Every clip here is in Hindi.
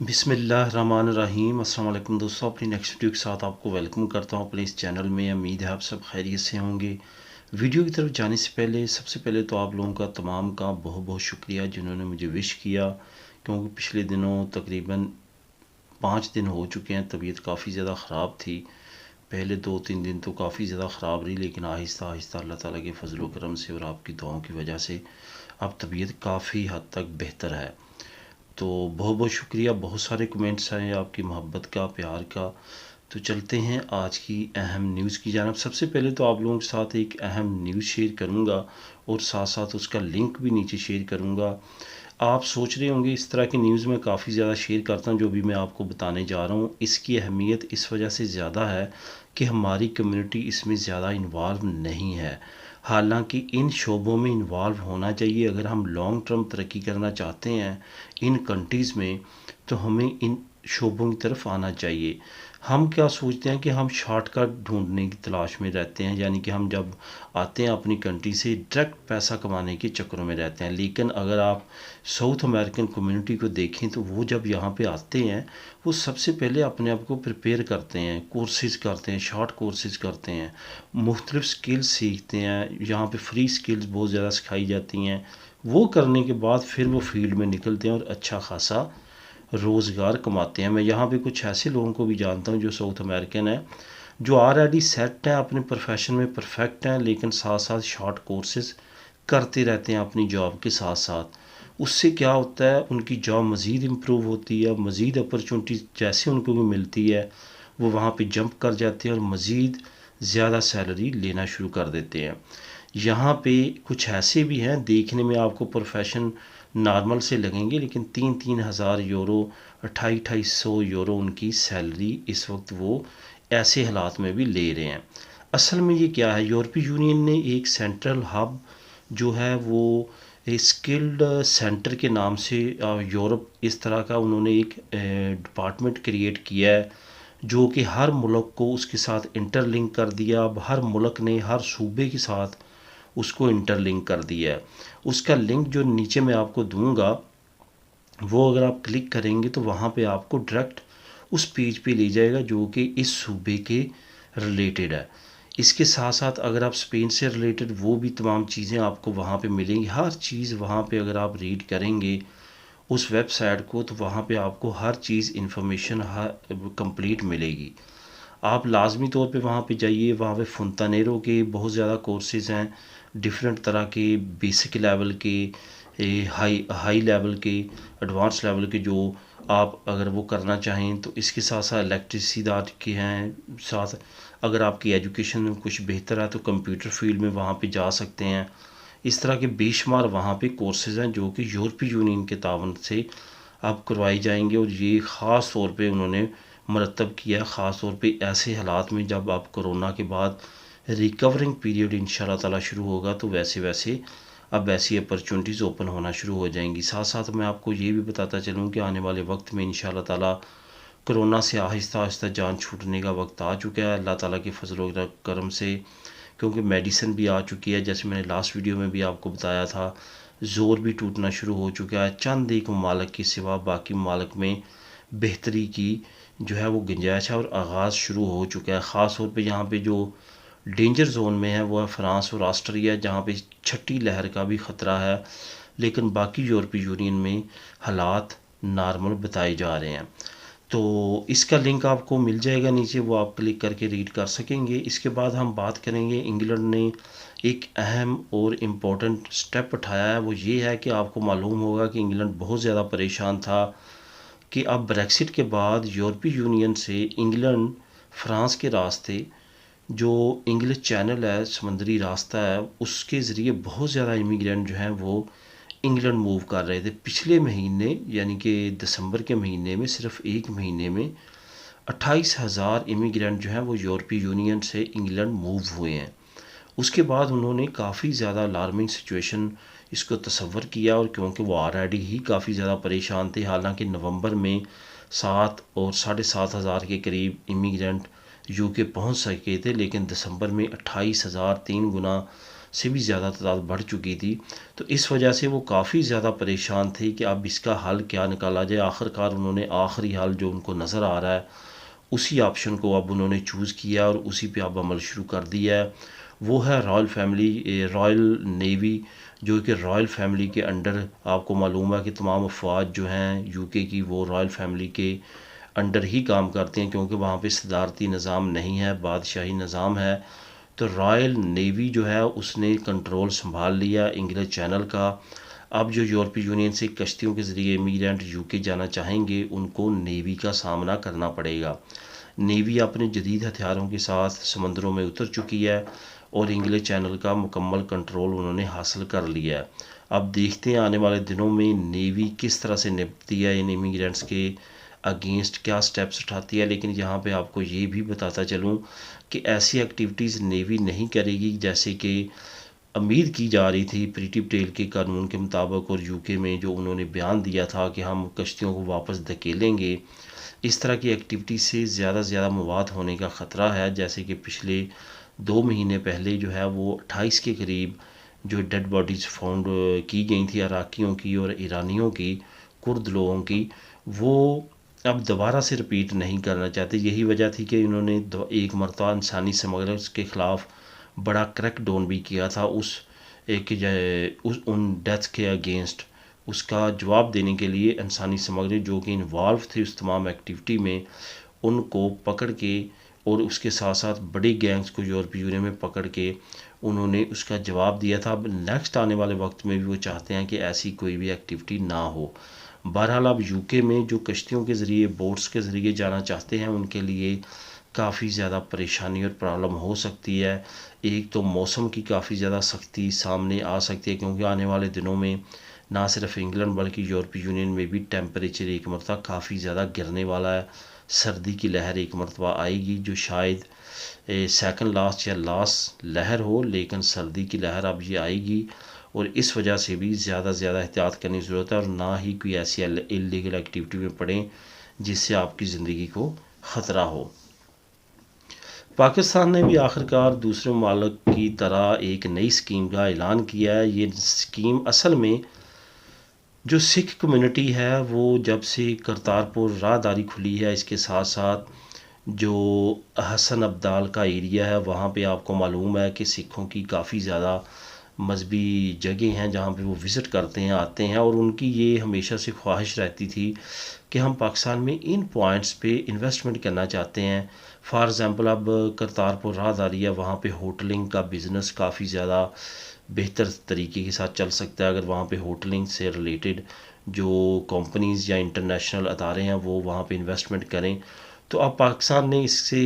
बिस्मिल्लाहिर्रहमानिर्रहीम। अस्सलाम वालेकुम दोस्तों, अपनी नेक्स्ट वीडियो के साथ आपको वेलकम करता हूँ अपने इस चैनल में। उम्मीद है आप सब खैरियत से होंगे। वीडियो की तरफ जाने से पहले सबसे पहले तो आप लोगों का तमाम का बहुत बहुत शुक्रिया जिन्होंने मुझे विश किया, क्योंकि पिछले दिनों तकरीबन 5 दिन हो चुके हैं तबीयत काफ़ी ज़्यादा ख़राब थी। पहले 2-3 दिन तो काफ़ी ज़्यादा ख़राब रही, लेकिन आहिस्ता आहिस्ता अल्लाह ताला के फजल व करम से और आपकी दुआओं की वजह से अब तबीयत काफ़ी हद तक बेहतर है। तो बहुत बहुत शुक्रिया, बहुत सारे कमेंट्स आए आपकी मोहब्बत का, प्यार का। तो चलते हैं आज की अहम न्यूज़ की जानब। सबसे पहले तो आप लोगों के साथ एक अहम न्यूज़ शेयर करूंगा और साथ साथ उसका लिंक भी नीचे शेयर करूंगा। आप सोच रहे होंगे इस तरह की न्यूज़ मैं काफ़ी ज़्यादा शेयर करता हूँ, जो भी मैं आपको बताने जा रहा हूँ इसकी अहमियत इस वजह से ज़्यादा है कि हमारी कम्युनिटी इसमें ज़्यादा इन्वॉल्व नहीं है। हालांकि इन शोबों में इन्वॉल्व होना चाहिए। अगर हम लॉन्ग टर्म तरक्की करना चाहते हैं इन कंट्रीज़ में, तो हमें इन शोबों की तरफ आना चाहिए। हम क्या सोचते हैं कि हम शॉर्टकट ढूंढने की तलाश में रहते हैं, यानी कि हम जब आते हैं अपनी कंट्री से डायरेक्ट पैसा कमाने के चक्करों में रहते हैं। लेकिन अगर आप साउथ अमेरिकन कम्युनिटी को देखें तो वो जब यहाँ पे आते हैं वो सबसे पहले अपने आप को प्रिपेयर करते हैं, कोर्सेज करते हैं, शॉर्ट कोर्सेज करते हैं, मुख्तलिफ स्किल्स सीखते हैं। यहाँ पे फ्री स्किल्स बहुत ज़्यादा सिखाई जाती हैं। वो करने के बाद फिर वो फील्ड में निकलते हैं और अच्छा खासा रोज़गार कमाते हैं। मैं यहाँ पे कुछ ऐसे लोगों को भी जानता हूँ जो साउथ अमेरिकन है, जो ऑलरेडी सेट हैं, अपने प्रोफेशन में परफेक्ट हैं, लेकिन साथ साथ शॉर्ट कोर्सेज करते रहते हैं अपनी जॉब के साथ साथ। उससे क्या होता है, उनकी जॉब मज़ीद इम्प्रूव होती है, मज़ीद अपॉर्चुनिटी जैसे उनको भी मिलती है वो वहाँ पे जंप कर जाते हैं और मज़ीद ज़्यादा सैलरी लेना शुरू कर देते हैं। यहाँ पे कुछ ऐसे भी हैं, देखने में आपको प्रोफेशन नॉर्मल से लगेंगे, लेकिन 3-3 हज़ार यूरो, 2800 यूरो उनकी सैलरी इस वक्त वो ऐसे हालात में भी ले रहे हैं। असल में ये क्या है, यूरोपीय यूनियन ने एक सेंट्रल हब जो है वो स्किल्ड सेंटर के नाम से यूरोप इस तरह का उन्होंने एक डिपार्टमेंट क्रिएट किया है, जो कि हर मुल्क को उसके साथ इंटरलिंक कर दिया। अब हर मुल्क ने हर सूबे के साथ उसको इंटरलिंक कर दिया है। उसका लिंक जो नीचे मैं आपको दूंगा, वो अगर आप क्लिक करेंगे तो वहाँ पे आपको डायरेक्ट उस पेज पे ले जाएगा जो कि इस सूबे के रिलेटेड है। इसके साथ साथ अगर आप स्पेन से रिलेटेड वो भी तमाम चीज़ें आपको वहाँ पे मिलेंगी। हर चीज़ वहाँ पे अगर आप रीड करेंगे उस वेबसाइट को, तो वहाँ पे आपको हर चीज़ इंफॉर्मेशन हर कंप्लीट मिलेगी। आप लाजमी तौर पे वहाँ पे जाइए। वहाँ पे फुंतानेरो के बहुत ज़्यादा कोर्सेज हैं, डिफरेंट तरह के, बेसिक लेवल के, हाई हाई लेवल के, एडवांस लेवल के, जो आप अगर वो करना चाहें तो इसके साथ साथ इलेक्ट्रिसिटी के हैं। साथ अगर आपकी एजुकेशन में कुछ बेहतर है तो कंप्यूटर फील्ड में वहाँ पे जा सकते हैं। इस तरह के बेशुमार वहाँ पे कोर्सेज हैं जो कि यूरोपीय यूनियन के तावन से अब करवाए जाएंगे, और ये ख़ास तौर पे उन्होंने मरतब किया, ख़ास तौर पे ऐसे हालात में जब आप कोरोना के बाद रिकवरिंग पीरियड इंशाल्लाह ताला शुरू होगा, तो वैसे वैसे अब ऐसी अपॉर्चुनिटीज़ ओपन होना शुरू हो जाएंगी। साथ साथ मैं आपको ये भी बताता चलूँ कि आने वाले वक्त में इंशाल्लाह ताला कोरोना से आहिस्ता आहिस्ता जान छूटने का वक्त आ चुका है अल्लाह ताला के फजल व करम से, क्योंकि मेडिसिन भी आ चुकी है। जैसे मैंने लास्ट वीडियो में भी आपको बताया था, ज़ोर भी टूटना शुरू हो चुका है। चंद एक ममालिक के सिवा बाकी ममालिक में बेहतरी की जो है वो गुंजाइश है और आगाज़ शुरू हो चुका है। ख़ास तौर पे यहाँ पे जो डेंजर जोन में है वो है फ़्रांस और ऑस्ट्रिया, जहाँ पे छठी लहर का भी ख़तरा है। लेकिन बाकी यूरोपीय यूनियन में हालात नॉर्मल बताए जा रहे हैं। तो इसका लिंक आपको मिल जाएगा नीचे, वो आप क्लिक करके रीड कर सकेंगे। इसके बाद हम बात करेंगे, इंग्लैंड ने एक अहम और इम्पोर्टेंट स्टेप उठाया है। वो ये है कि आपको मालूम होगा कि इंग्लैंड बहुत ज़्यादा परेशान था कि अब ब्रेक्सिट के बाद यूरोपीय यूनियन से इंग्लैंड फ्रांस के रास्ते, जो इंग्लिश चैनल है, समुद्री रास्ता है, उसके ज़रिए बहुत ज़्यादा इमिग्रेंट जो हैं वो इंग्लैंड मूव कर रहे थे। पिछले महीने यानी कि दिसंबर के महीने में सिर्फ एक महीने में 28,000 इमिग्रेंट जो हैं वो यूरोपीय यूनियन से इंग्लैंड मूव हुए हैं। उसके बाद उन्होंने काफ़ी ज़्यादा अलार्मिंग सिचुएशन इसको तस्वर किया, और क्योंकि वो ऑलरेडी ही काफ़ी ज़्यादा परेशान थे। हालांकि नवंबर में 7 और 7,500 के करीब इमिग्रेंट यूके पहुंच सके थे, लेकिन दिसंबर में 28,000, 3 गुना से भी ज़्यादा तादाद बढ़ चुकी थी। तो इस वजह से वो काफ़ी ज़्यादा परेशान थे कि अब इसका हल क्या निकाला जाए। आखिरकार उन्होंने आखिरी हल जो उनको नज़र आ रहा है उसी ऑप्शन को अब उन्होंने चूज़ किया और उसी पे अब अमल शुरू कर दिया है। वो है रॉयल नेवी, जो कि रॉयल फैमिली के अंडर, आपको मालूम है कि तमाम अफवाज जो हैं यूके की वो रॉयल फैमिली के अंडर ही काम करते हैं, क्योंकि वहाँ पे सदारती निज़ाम नहीं है, बादशाही निज़ाम है। तो रॉयल नेवी जो है उसने कंट्रोल संभाल लिया इंग्लिश चैनल का। अब जो यूरोपीय यूनियन से कश्तियों के ज़रिए इमिग्रेंट यूके जाना चाहेंगे उनको नेवी का सामना करना पड़ेगा। नेवी अपने जदीद हथियारों के साथ समंदरों में उतर चुकी है और इंग्लिश चैनल का मुकम्मल कंट्रोल उन्होंने हासिल कर लिया है। अब देखते हैं आने वाले दिनों में नेवी किस तरह से निपटती है इन इमिग्रेंट्स के अगेंस्ट, क्या स्टेप्स उठाती है। लेकिन यहाँ पे आपको ये भी बताता चलूँ कि ऐसी एक्टिविटीज़ नेवी नहीं करेगी जैसे कि उम्मीद की जा रही थी प्रीति पटेल के कानून के मुताबिक, और यूके में जो उन्होंने बयान दिया था कि हम कश्तियों को वापस धकेलेंगे। इस तरह की एक्टिविटी से ज़्यादा मवाद होने का ख़तरा है। जैसे कि पिछले 2 महीने पहले जो है वो 28 के करीब जो डेड बॉडीज़ फाउंड की गई थी इराकियों की और ईरानियों की, कुर्द लोगों की, वो अब दोबारा से रिपीट नहीं करना चाहते। यही वजह थी कि इन्होंने एक मरतबा इंसानी स्मगलर्स के ख़िलाफ़ बड़ा क्रैकडाउन भी किया था उन डेथ के अगेंस्ट। उसका जवाब देने के लिए इंसानी स्मगलर जो कि इन्वॉल्व थे उस तमाम एक्टिविटी में, उनको पकड़ के और उसके साथ साथ बड़े गैंग्स को यूरोपीय यूनियन में पकड़ के उन्होंने उसका जवाब दिया था। अब नेक्स्ट आने वाले वक्त में भी वो चाहते हैं कि ऐसी कोई भी एक्टिविटी ना हो। बहरहाल अब यूके में जो कश्तियों के ज़रिए, बोट्स के ज़रिए जाना चाहते हैं उनके लिए काफ़ी ज़्यादा परेशानी और प्रॉब्लम हो सकती है। एक तो मौसम की काफ़ी ज़्यादा सख्ती सामने आ सकती है, क्योंकि आने वाले दिनों में ना सिर्फ इंग्लैंड बल्कि यूरोपीय यूनियन में भी टेम्परेचर एक मरतबा काफ़ी ज़्यादा गिरने वाला है। सर्दी की लहर एक मरतबा आएगी जो शायद सेकंड लास्ट या लास्ट लहर हो, लेकिन सर्दी की लहर अब ये आएगी और इस वजह से भी ज़्यादा एहतियात करने की ज़रूरत है, और ना ही कोई ऐसी इलीगल एक्टिविटी में पड़ें जिससे आपकी ज़िंदगी को ख़तरा हो। पाकिस्तान ने भी आखिरकार दूसरे ममालिक की तरह एक नई स्कीम का ऐलान किया है। ये स्कीम असल में जो सिख कम्युनिटी है वो जब से करतारपुर राहदारी खुली है, इसके साथ साथ जो हसन अब्दाल का एरिया है वहाँ पे आपको मालूम है कि सिखों की काफ़ी ज़्यादा मजहबी जगह हैं जहाँ पे वो विज़िट करते हैं, आते हैं, और उनकी ये हमेशा से ख्वाहिश रहती थी कि हम पाकिस्तान में इन पॉइंट्स पे इन्वेस्टमेंट करना चाहते हैं। फॉर एग्ज़ाम्पल अब करतारपुर राहदारी है, वहाँ पे होटलिंग का बिज़नेस काफ़ी ज़्यादा बेहतर तरीके के साथ चल सकता है। अगर वहाँ पे होटलिंग से रिलेटेड जो कंपनीज़ या इंटरनेशनल अदारे हैं वो वहाँ पे इन्वेस्टमेंट करें, तो अब पाकिस्तान ने इससे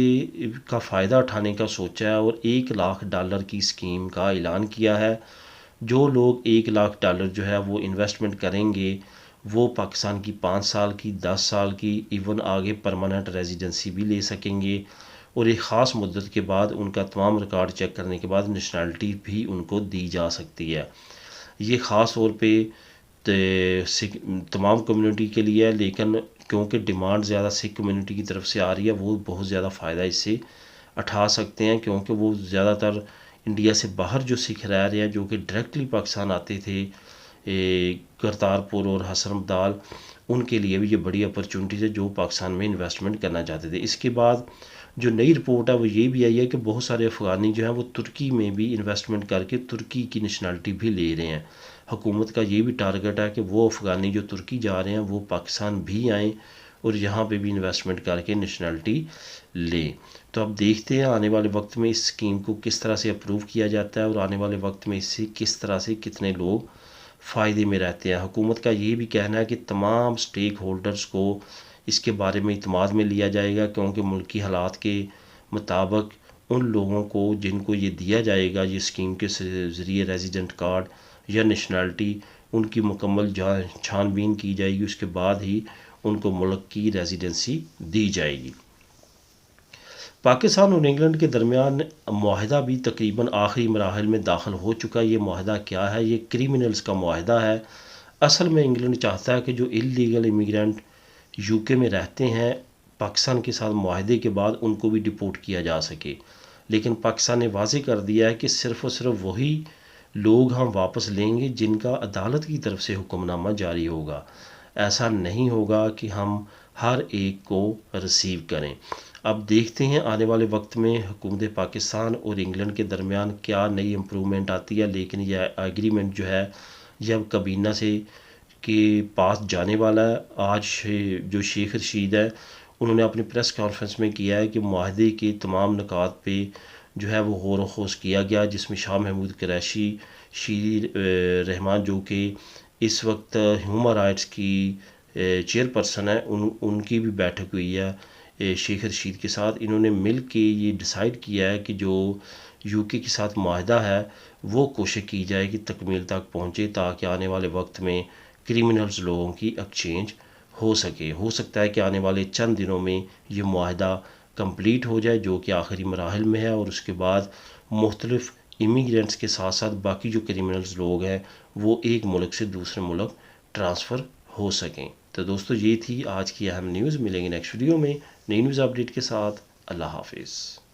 का फ़ायदा उठाने का सोचा है और $1 लाख की स्कीम का ऐलान किया है। जो लोग $1 लाख जो है वो इन्वेस्टमेंट करेंगे वो पाकिस्तान की 5 साल की, 10 साल की, इवन आगे परमानेंट रेजिडेंसी भी ले सकेंगे, और एक ख़ास मुद्दत के बाद उनका तमाम रिकॉर्ड चेक करने के बाद नेशनलिटी भी उनको दी जा सकती है। ये ख़ास तौर पे तमाम कम्युनिटी के लिए है, लेकिन क्योंकि डिमांड ज़्यादा सिख कम्युनिटी की तरफ से आ रही है वो बहुत ज़्यादा फ़ायदा इससे उठा सकते हैं, क्योंकि वो ज़्यादातर इंडिया से बाहर जो सिख रह रहे हैं जो कि डायरेक्टली पाकिस्तान आते थे करतारपुर और हसन अब्दाल, उनके लिए भी ये बड़ी अपॉर्चुनिटी है जो पाकिस्तान में इन्वेस्टमेंट करना चाहते थे। इसके बाद जो नई रिपोर्ट है वो ये भी आई है कि बहुत सारे अफ़गानी जो हैं वो तुर्की में भी इन्वेस्टमेंट करके तुर्की की नेशनलिटी भी ले रहे हैं। हुकूमत का ये भी टारगेट है कि वो अफ़गानी जो तुर्की जा रहे हैं वो पाकिस्तान भी आएँ और यहाँ पे भी इन्वेस्टमेंट करके नेशनलिटी लें। तो अब देखते हैं आने वाले वक्त में इस स्कीम को किस तरह से अप्रूव किया जाता है और आने वाले वक्त में इससे किस तरह से कितने लोग फ़ायदे में रहते हैं। हुकूमत का ये भी कहना है कि तमाम स्टेक होल्डर्स को इसके बारे में इत्माद में लिया जाएगा, क्योंकि मुल्की हालात के मुताबिक उन लोगों को जिनको ये दिया जाएगा ये स्कीम के ज़रिए रेजिडेंट कार्ड या नेशनलिटी, उनकी मुकम्मल छानबीन की जाएगी, उसके बाद ही उनको मुल्क की रेजिडेंसी दी जाएगी। पाकिस्तान और इंग्लैंड के दरमियान मुआहदा भी तकरीबन आखिरी मराहल में दाखिल हो चुका है। ये मुआहदा क्या है? ये क्रिमिनल्स का मुआहदा है। असल में इंग्लैंड चाहता है कि जो इलीगल इमिग्रेंट यूके में रहते हैं पाकिस्तान के साथ मुआहदे के बाद उनको भी डिपोर्ट किया जा सके, लेकिन पाकिस्तान ने वाज़ेह कर दिया है कि सिर्फ़ और सिर्फ वही लोग हम वापस लेंगे जिनका अदालत की तरफ से हुक्मनामा जारी होगा। ऐसा नहीं होगा कि हम हर एक को रिसीव करें। अब देखते हैं आने वाले वक्त में हुकूमत पाकिस्तान और इंग्लैंड के दरमियान क्या नई इम्प्रूवमेंट आती है, लेकिन यह एग्रीमेंट जो है यह अब काबीना से के पास जाने वाला है। आज जो शेख रशीद है उन्होंने अपनी प्रेस कॉन्फ्रेंस में किया है कि माहदे के तमाम नुकात पे जो है वो गौर वखोज किया गया, जिसमें शाह महमूद कुरैशी, शीर रहमान जो कि इस वक्त ह्यूमन राइट्स की चेयरपर्सन है, उनकी भी बैठक हुई है शेख रशीद के साथ। इन्होंने मिल के ये डिसाइड किया है कि जो यूके के साथ माहदा है वो कोशिश की जाए कि तकमील तक पहुँचे, ताकि आने वाले वक्त में क्रिमिनल्स लोगों की एक्सचेंज हो सके। हो सकता है कि आने वाले चंद दिनों में ये माहदा कंप्लीट हो जाए, जो कि आखिरी मराहल में है, और उसके बाद मुख्तलिफ इमिग्रेंट्स के साथ साथ बाकी जो क्रिमिनल्स लोग हैं वो एक मुल्क से दूसरे मुल्क ट्रांसफ़र हो सकें। तो दोस्तों ये थी आज की अहम न्यूज़। मिलेंगे नेक्स्ट वीडियो में नई न्यूज़ अपडेट के साथ। अल्लाह हाफिज़।